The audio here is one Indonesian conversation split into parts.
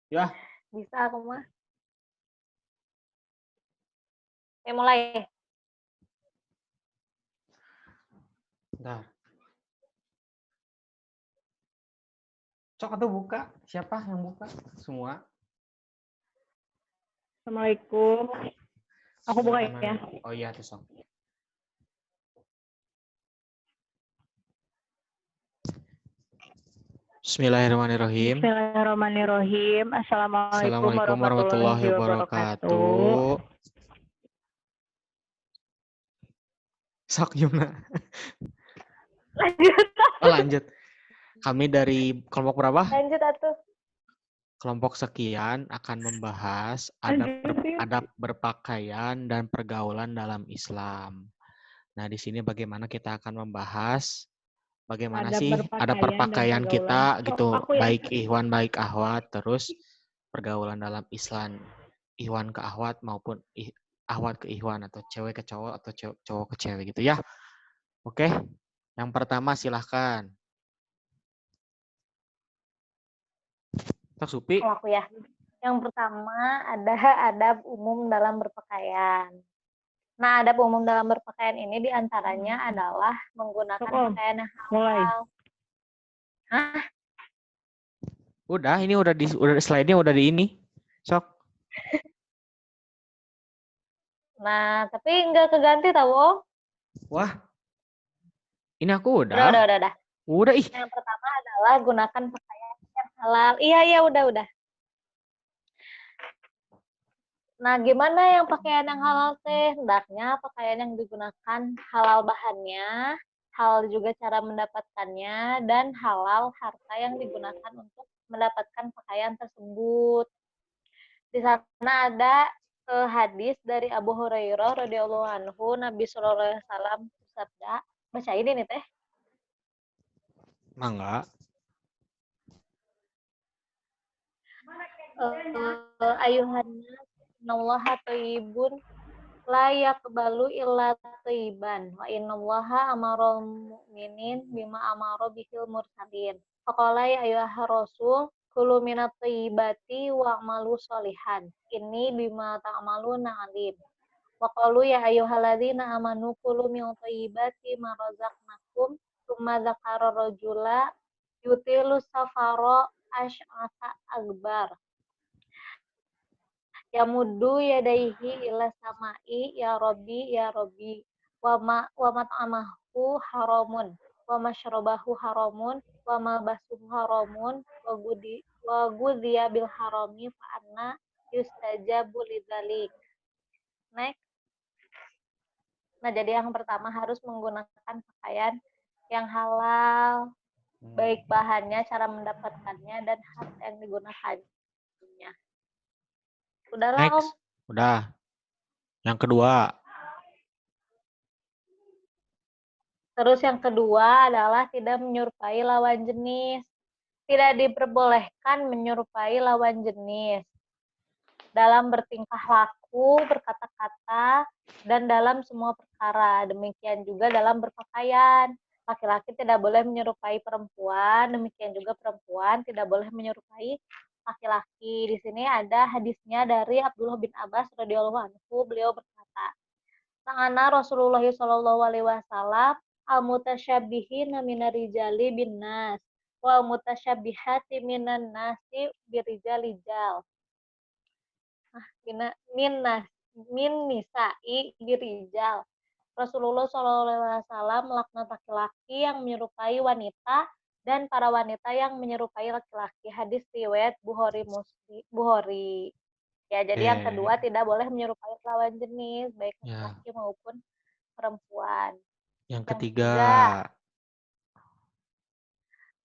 Ya, Bisa aku mah. Mulai. bentar. Sok atau buka? Siapa yang buka? Semua. Assalamualaikum. Aku buka ya. Oh iya, tuh sok. Bismillahirrahmanirrahim. Bismillahirrahmanirrahim. Assalamualaikum Assalamualaikum warahmatullahi warahmatullahi wabarakatuh. wabarakatuh. Sok gimana? Lanjut. Oh, lanjut. Kami dari kelompok berapa? Lanjut atuh. Kelompok sekian akan membahas Lanjut. adab berpakaian dan pergaulan dalam Islam. Nah, di sini bagaimana kita akan membahas bagaimana Adab sih adab berpakaian dan berpakaian pergaulan. kita Sok gitu, aku ya. baik ikhwan baik ahwat, terus pergaulan dalam Islam, ikhwan ke ahwat maupun ahwat ke ikhwan atau cewek ke cowok atau cowok ke cewek gitu ya. Oke. Yang pertama silahkan. Tak Supi. Kalau aku ya. Yang pertama ada adab umum dalam berpakaian. Nah, adab umum dalam berpakaian ini diantaranya adalah menggunakan pakaian yang halal. Hah? Udah, ini udah slide-nya udah di ini. Sok. Nah, tapi nggak keganti tahu. Wah. Ini aku udah. Udah. Udah ih. Yang pertama adalah gunakan pakaian yang halal. Iya, udah. Nah, gimana yang pakaian yang halal teh? Hendaknya pakaian yang digunakan halal bahannya, halal juga cara mendapatkannya, dan halal harta yang digunakan untuk mendapatkan pakaian tersebut. Di sana ada hadis dari Abu Hurairah radhiyallahu anhu, Nabi sallallahu alaihi wasallam bersabda, baca ini nih teh. Mangga. Ayuhan nallaha thayyibun la yaqbalu illa thayyiban wa innallaha amaral mu'minin bima amara bihil mursalin. Faqala ya ayyuhar rasul kulu minat thayyibati wa amalu sholihan. Ini bima ta'maluna alim. Wa qalu ya ayyuhalladzina amanu kulu min thayyibati ma razaqnakum tsumma dzakara rajula yutilu safara asy'asa akbar. Yamuddu yadaihi ila samai ya Rabbi wa mat'amahu haramun wa masyrabahu haramun wa malbasuhu haramun wa gudziya bil harami fa anna yustajabu lidzalik. Next. Nah, jadi yang pertama harus menggunakan pakaian yang halal, baik bahannya, cara mendapatkannya, dan harta yang digunakannya. Udahlah, Om. Next. Udah. Yang kedua. Terus yang kedua adalah tidak menyerupai lawan jenis. Tidak diperbolehkan menyerupai lawan jenis dalam bertingkah laku, berkata-kata, dan dalam semua perkara. Demikian juga dalam berpakaian. Laki-laki tidak boleh menyerupai perempuan, demikian juga perempuan tidak boleh menyerupai laki-laki. Di sini ada hadisnya dari Abdullah bin Abbas radhiyallahu anhu. Beliau berkata, "Ta'ana Rasulullah sallallahu alaihi wasallam al-mutasyabbihin minar rijali bin nas wal mutasyabbihati minan nasi birijalijal." Min nisa'i birijal. Rasulullah SAW melaknat laki-laki yang menyerupai wanita dan para wanita yang menyerupai laki-laki. Hadis riwayat Bukhari. Ya, jadi yang kedua tidak boleh menyerupai lawan jenis, baik laki-laki maupun perempuan. Yang ketiga.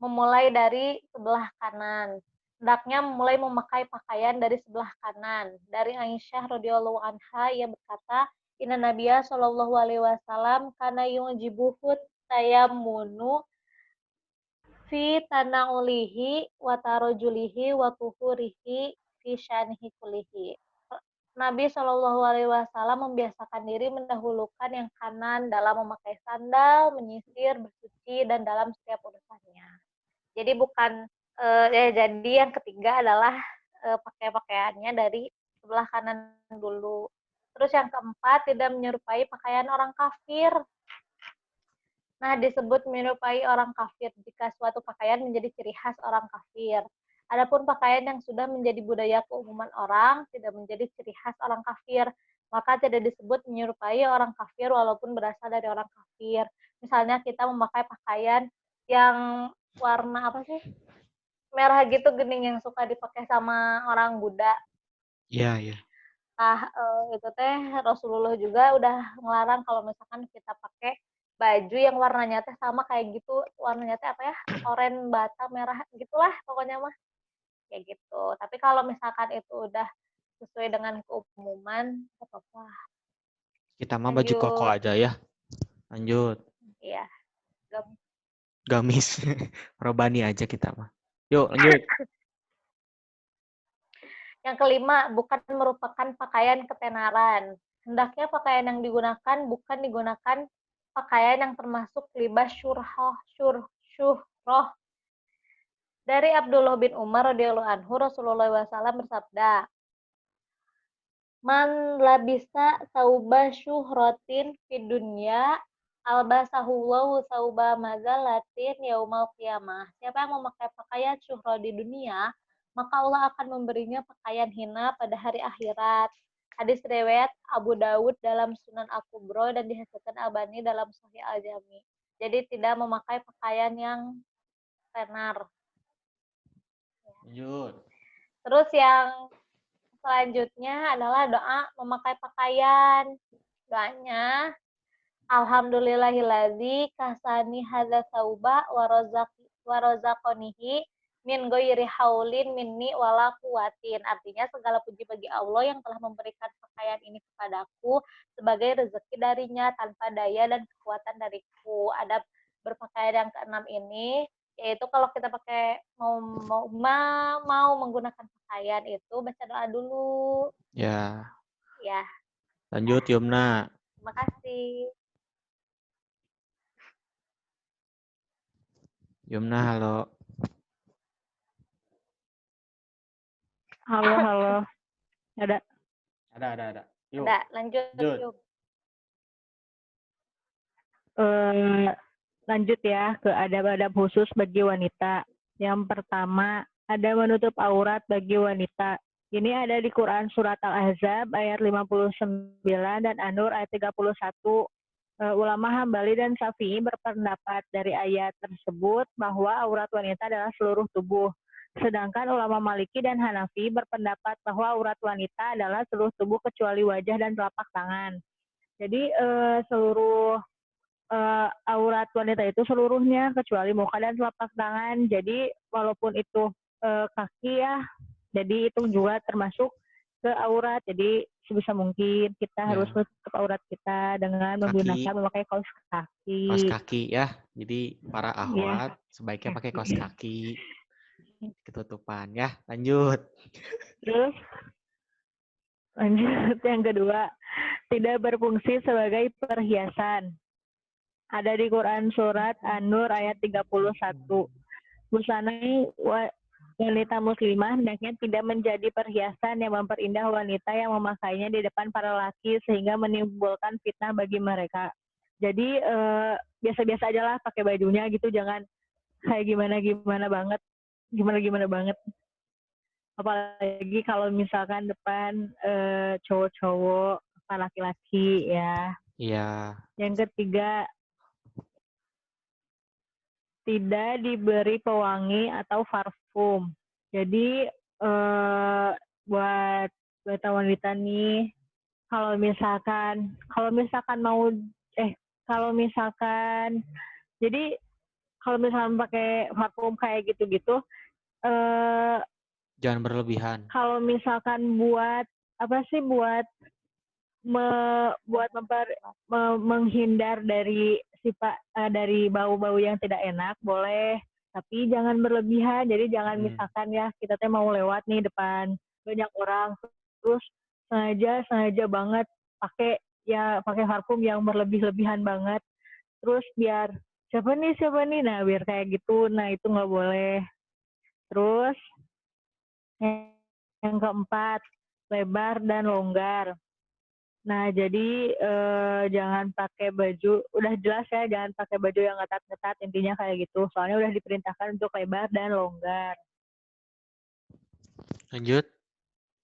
Memulai dari sebelah kanan. Hendaknya mulai memakai pakaian dari sebelah kanan. Dari Aisyah radhiyallahu anha, ia berkata, Inna Nabiya sallallahu alaihi wasallam kana yujibuhu tayammunu fi tanaulihi wa tarojulihi wa tuhurihi fi syanihi kulihi. Nabi Shallallahu Alaihi Wasallam membiasakan diri mendahulukan yang kanan dalam memakai sandal, menyisir, bersuci, dan dalam setiap urusannya. Jadi bukan jadi yang ketiga adalah pakai pakaiannya dari sebelah kanan dulu. Terus yang keempat, tidak menyerupai pakaian orang kafir. Nah, disebut menyerupai orang kafir jika suatu pakaian menjadi ciri khas orang kafir. Adapun pakaian yang sudah menjadi budaya keumuman orang, tidak menjadi ciri khas orang kafir, maka tidak disebut menyerupai orang kafir walaupun berasal dari orang kafir. Misalnya kita memakai pakaian yang warna apa sih? Merah gitu gening yang suka dipakai sama orang Buddha. Iya, iya. Itu teh Rasulullah juga udah ngelarang kalau misalkan kita pakai baju yang warnanya teh sama kayak gitu, warnanya teh apa ya, oranye bata merah gitulah pokoknya mah, kayak gitu. Tapi kalau misalkan itu udah sesuai dengan keumuman, nggak apa-apa. Kita mah baju koko Lanjut, aja ya. Lanjut. iya. Gamis. Robani aja kita mah. Yuk, lanjut. Yang kelima, bukan merupakan pakaian ketenaran. Hendaknya pakaian yang digunakan bukan digunakan pakaian yang termasuk libas syuhroh. Dari Abdullah bin Umar radhiyallahu anhu, Rasulullah SAW bersabda, "Man labisa sauba syuhrotin fid dunya, albasahu wa sauba mazalatin yaumal qiyamah." Siapa yang memakai pakaian syuhro di dunia, maka Allah akan memberinya pakaian hina pada hari akhirat. Hadis riwayat Abu Dawud dalam Sunan Al-Kubro dan dihasilkan Albani dalam Sahih Al-Jami. Jadi tidak memakai pakaian yang tenar. Lanjut. Terus yang selanjutnya adalah doa memakai pakaian. Doanya, Alhamdulillahiladzi kasani hadza sauba wa razaqanihi min ghairi haulin minni wala quwatin. Artinya segala puji bagi Allah yang telah memberikan pakaian ini kepadaku sebagai rezeki darinya tanpa daya dan kekuatan dariku. Ada berpakaian yang keenam ini, yaitu kalau kita pakai mau menggunakan pakaian itu baca doa dulu. Ya. Ya, Lanjut, Yumna. terima kasih. Yumna, halo. Halo. Ada. Ada. Yuk. Ada, lanjut. Lanjut. Lanjut ya ke adab-adab khusus bagi wanita. Yang pertama, ada menutup aurat bagi wanita. Ini ada di Quran Surat Al-Ahzab ayat 59 dan An-Nur ayat 31. Ulama Hambali dan Syafi'i berpendapat dari ayat tersebut bahwa aurat wanita adalah seluruh tubuh. Sedangkan ulama Maliki dan Hanafi berpendapat bahwa aurat wanita adalah seluruh tubuh kecuali wajah dan telapak tangan. Jadi seluruh aurat wanita itu seluruhnya kecuali muka dan telapak tangan. Jadi walaupun itu kaki ya, jadi itu juga termasuk ke aurat. Jadi sebisa mungkin kita harus menutup aurat kita dengan memakai kaos kaki. Kaos kaki ya. Jadi para ahwat sebaiknya pakai kaos kaki. Ketutupan ya. Lanjut. Terus lanjut yang kedua, tidak berfungsi sebagai perhiasan. Ada di Quran Surat An-Nur ayat 31. Busana wanita muslimah hendaknya tidak menjadi perhiasan yang memperindah wanita yang memakainya di depan para laki sehingga menimbulkan fitnah bagi mereka. Jadi biasa-biasa aja lah pakai bajunya gitu, jangan kayak gimana banget. Apalagi kalau misalkan depan cowok-cowok, laki-laki ya. Iya. Yang ketiga, tidak diberi pewangi atau parfum. Jadi buat wanita nih, kalau misalkan pakai parfum kayak gitu-gitu, jangan berlebihan. Kalau misalkan buat menghindar dari dari bau-bau yang tidak enak boleh, tapi jangan berlebihan. Jadi jangan misalkan ya kita teh mau lewat nih depan banyak orang terus sengaja banget pakai parfum yang berlebihan banget, terus biar siapa nih nah biar kayak gitu, nah itu nggak boleh. Terus Yang keempat, lebar dan longgar. Nah, jadi jangan pakai baju, udah jelas ya, jangan pakai baju yang ngetat-ngetat, intinya kayak gitu. Soalnya udah diperintahkan untuk lebar dan longgar. Lanjut.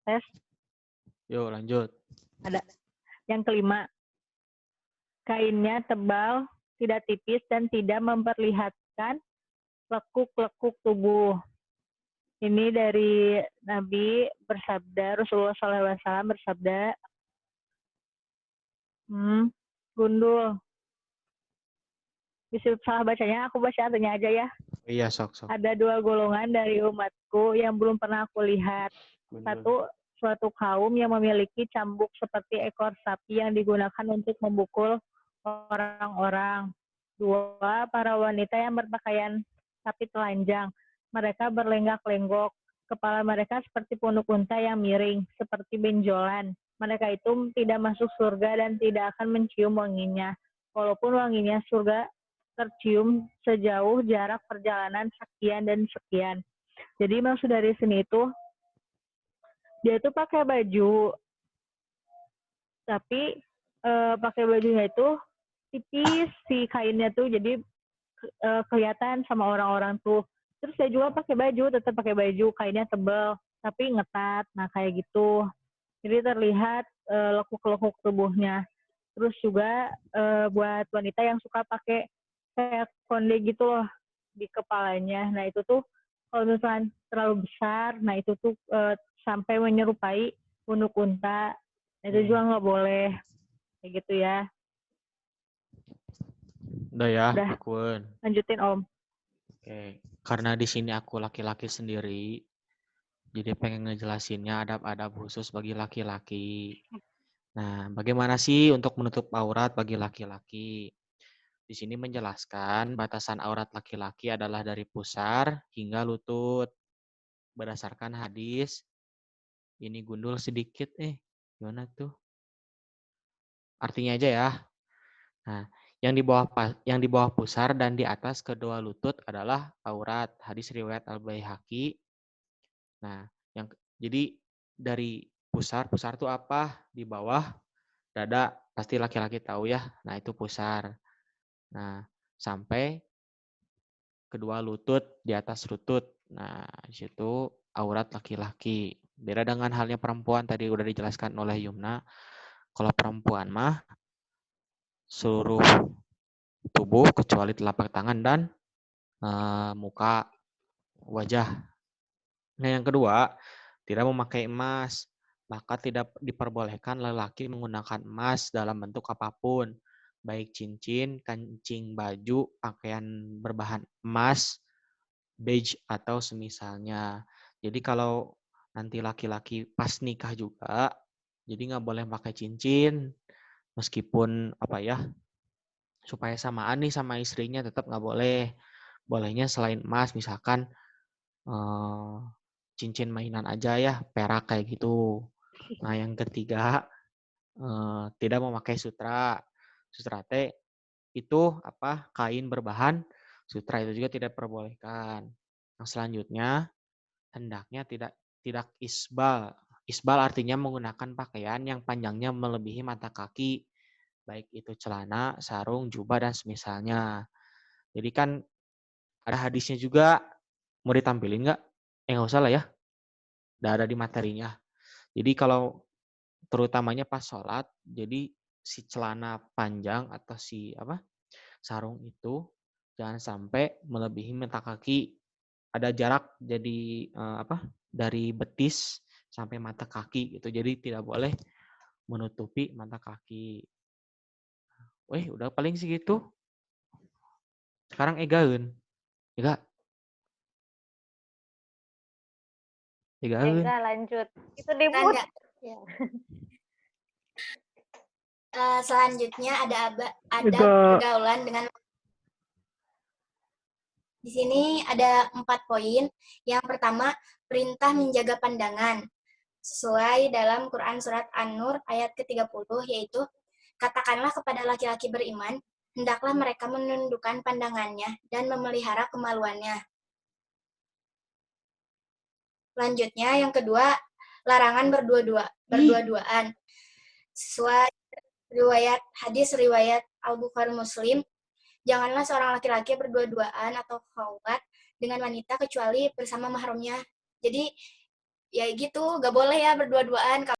Tes, Yuk, lanjut. ada. Yang kelima, kainnya tebal, tidak tipis, dan tidak memperlihatkan lekuk-lekuk tubuh. Ini dari Nabi bersabda, Rasulullah SAW bersabda, gundul. Bisa salah bacanya, aku baca artinya aja ya. Iya, sok. Ada 2 golongan dari umatku yang belum pernah aku lihat. Satu, suatu kaum yang memiliki cambuk seperti ekor sapi yang digunakan untuk memukul orang-orang. 2, para wanita yang berpakaian sapi telanjang. Mereka berlenggak-lenggok. Kepala mereka seperti punuk unta yang miring, seperti benjolan. Mereka itu tidak masuk surga dan tidak akan mencium wanginya. Walaupun wanginya surga tercium sejauh jarak perjalanan sekian dan sekian. Jadi maksud dari sini itu, dia tuh pakai baju, tapi pakai bajunya itu tipis si kainnya tuh, jadi kelihatan sama orang-orang tuh. Terus saya juga pakai baju, tetap pakai baju, kainnya tebal, tapi ngetat, nah kayak gitu. Jadi terlihat lekuk-lekuk tubuhnya. Terus juga buat wanita yang suka pakai kayak konde gitu loh di kepalanya. Nah itu tuh kalau misalnya terlalu besar, nah itu tuh sampai menyerupai punuk unta. Nah, itu juga nggak boleh. Kayak gitu ya. Udah ya, Udah. Pikun. Lanjutin Om. Oke. Karena di sini aku laki-laki sendiri, jadi pengen ngejelasinnya adab-adab khusus bagi laki-laki. Nah, bagaimana sih untuk menutup aurat bagi laki-laki? Di sini menjelaskan batasan aurat laki-laki adalah dari pusar hingga lutut. Berdasarkan hadis, ini gundul sedikit gimana tuh? Artinya aja ya. Nah, yang di bawah pusar dan di atas kedua lutut adalah aurat. Hadis riwayat Al-Baihaqi. Nah, jadi dari pusar tuh apa? Di bawah dada, pasti laki-laki tahu ya. Nah, itu pusar. Nah, sampai kedua lutut, di atas lutut. Nah, di situ aurat laki-laki. Beda dengan halnya perempuan, tadi udah dijelaskan oleh Yumna. Kalau perempuan mah seluruh tubuh kecuali telapak tangan dan muka, wajah. Nah, yang kedua, tidak memakai emas. Maka tidak diperbolehkan lelaki menggunakan emas dalam bentuk apapun. Baik cincin, kancing baju, pakaian berbahan emas, beige atau semisalnya. Jadi kalau nanti laki-laki pas nikah juga, jadi nggak boleh pakai cincin, meskipun supaya samaan nih sama istrinya tetap nggak boleh. Bolehnya selain emas, misalkan cincin mainan aja ya, perak kayak gitu. Nah yang ketiga, tidak memakai sutra. Sutra itu kain berbahan sutra, itu juga tidak diperbolehkan. Yang selanjutnya, hendaknya tidak isbal. Isbal artinya menggunakan pakaian yang panjangnya melebihi mata kaki, baik itu celana, sarung, jubah, dan semisalnya. Jadi kan ada hadisnya juga, mau ditampilin nggak? Nggak usah lah ya, udah ada di materinya. Jadi kalau terutamanya pas sholat, jadi si celana panjang atau si sarung itu jangan sampai melebihi mata kaki. Ada jarak jadi dari betis sampai mata kaki gitu. Jadi tidak boleh menutupi mata kaki. Udah paling segitu. Sekarang Egaeun. Ega. Egaeun. Ega lanjut. Itu di mood. Ya. Selanjutnya ada pergaulan dengan. Di sini ada 4 poin. Yang pertama, perintah menjaga pandangan. Sesuai dalam Quran Surat An-Nur ayat ke-30, yaitu, katakanlah kepada laki-laki beriman, hendaklah mereka menundukkan pandangannya dan memelihara kemaluannya. Selanjutnya, yang kedua, larangan berdua-duaan. Sesuai riwayat Al-Bukhari Muslim, janganlah seorang laki-laki berdua-duaan atau khawat dengan wanita kecuali bersama mahramnya. Jadi ya gitu, gak boleh ya berdua-duaan.